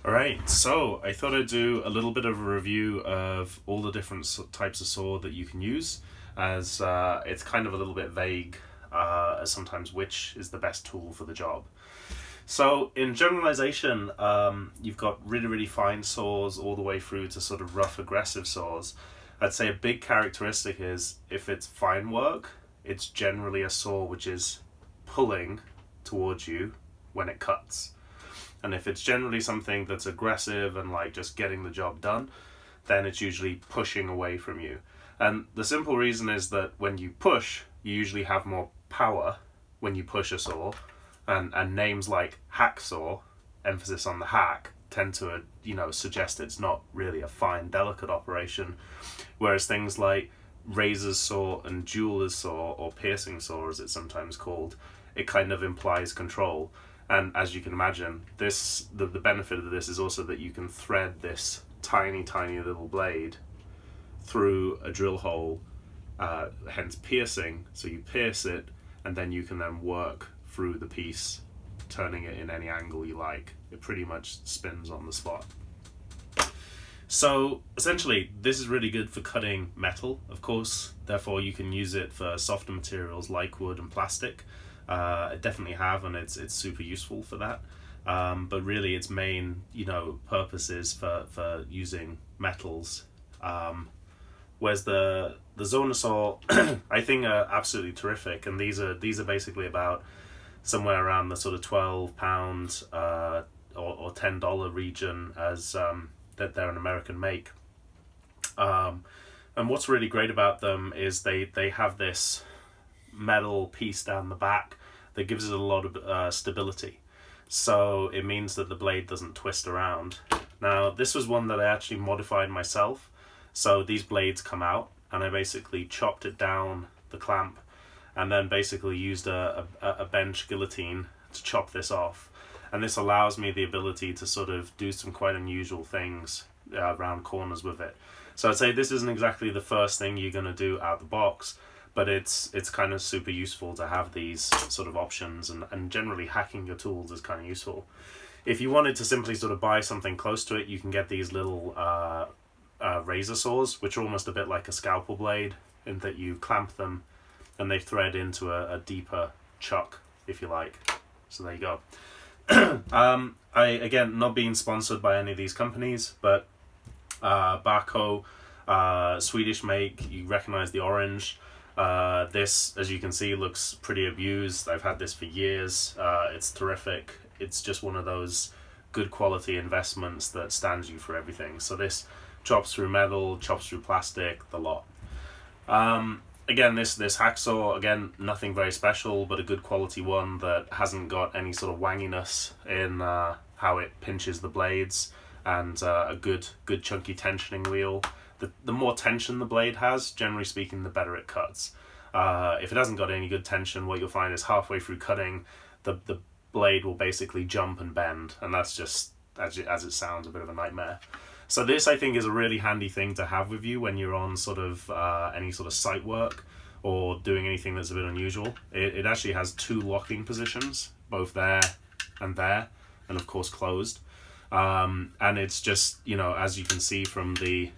Alright, so I thought I'd do a little bit of a review of all the different types of saw that you can use, as it's kind of a little bit vague as sometimes which is the best tool for the job. So in generalization, you've got really, really fine saws all the way through to sort of rough, aggressive saws. I'd say a big characteristic is if it's fine work, it's generally a saw which is pulling towards you when it cuts. And if it's generally something that's aggressive and like just getting the job done, then it's usually pushing away from you. And the simple reason is that when you push, you usually have more power when you push a saw. And names like hacksaw, emphasis on the hack, tend to suggest it's not really a fine, delicate operation. Whereas things like razor's saw and jeweler's saw, or piercing saw as it's sometimes called, it kind of implies control. And as you can imagine, the benefit of this is also that you can thread this tiny, tiny little blade through a drill hole, hence piercing. So you pierce it, and then you can then work through the piece, turning it in any angle you like. It pretty much spins on the spot. So essentially, this is really good for cutting metal, of course. Therefore, you can use it for softer materials like wood and plastic. I definitely have, and it's super useful for that. But really, its main purpose is for using metals. Whereas the Zona saw, I think, are absolutely terrific, and these are basically about somewhere around the sort of £12 or $10 region, as that they're an American make. And what's really great about them is they have this metal piece down the back that gives it a lot of stability. So it means that the blade doesn't twist around. Now, this was one that I actually modified myself. So these blades come out, and I basically chopped it down the clamp, and then basically used a bench guillotine to chop this off. And this allows me the ability to sort of do some quite unusual things around corners with it. So I'd say this isn't exactly the first thing you're going to do out the box, but it's kind of super useful to have these sort of options, and generally hacking your tools is kind of useful. If you wanted to simply sort of buy something close to it, you can get these little razor saws, which are almost a bit like a scalpel blade, in that you clamp them and they thread into a deeper chuck, if you like. So there you go. I, again, not being sponsored by any of these companies, but Barco, Swedish make, you recognize the orange. This, as you can see, looks pretty abused. I've had this for years. It's terrific. It's just one of those good quality investments that stands you for everything. So this chops through metal, chops through plastic, the lot. Again, this hacksaw, again, nothing very special, but a good quality one that hasn't got any sort of wanginess in how it pinches the blades, and a good chunky tensioning wheel. The more tension the blade has, generally speaking, the better it cuts. If it hasn't got any good tension, what you'll find is halfway through cutting, the blade will basically jump and bend, and that's just, as it sounds, a bit of a nightmare. So this, I think, is a really handy thing to have with you when you're on sort of any sort of site work or doing anything that's a bit unusual. It actually has two locking positions, both there, and of course closed. And it's just, as you can see from the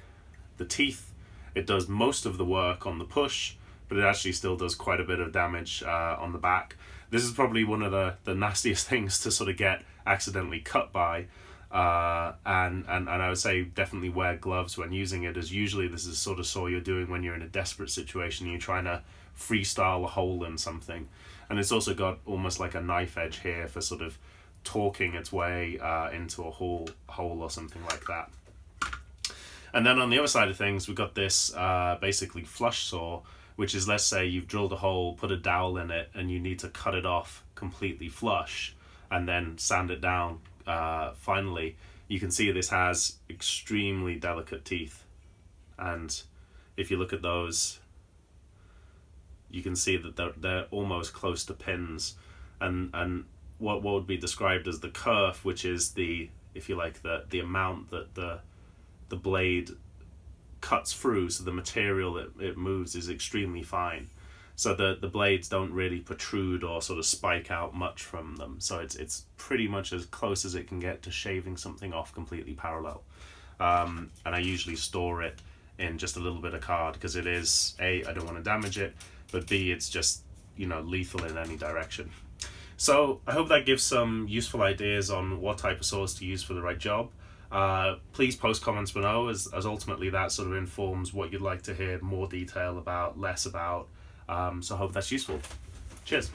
teeth, it does most of the work on the push, but it actually still does quite a bit of damage on the back. This is probably one of the nastiest things to sort of get accidentally cut by. And I would say definitely wear gloves when using it, as usually this is the sort of saw you're doing when you're in a desperate situation. You're trying to freestyle a hole in something, and it's also got almost like a knife edge here for sort of torquing its way into a hole or something like that. And then on the other side of things, we've got this basically flush saw, which is, let's say you've drilled a hole, put a dowel in it, and you need to cut it off completely flush and then sand it down. Finally, you can see this has extremely delicate teeth, and if you look at those, you can see that they're almost close to pins, and what would be described as the kerf, which is the, if you like, the amount that the blade cuts through, so the material it moves is extremely fine. so the blades don't really protrude or sort of spike out much from them. So it's pretty much as close as it can get to shaving something off completely parallel. And I usually store it in just a little bit of card because it is A, I don't want to damage it, but B, it's just, you know, lethal in any direction. So I hope that gives some useful ideas on what type of saws to use for the right job. Please post comments below, as ultimately that sort of informs what you'd like to hear more detail about, less about. So I hope that's useful. Cheers.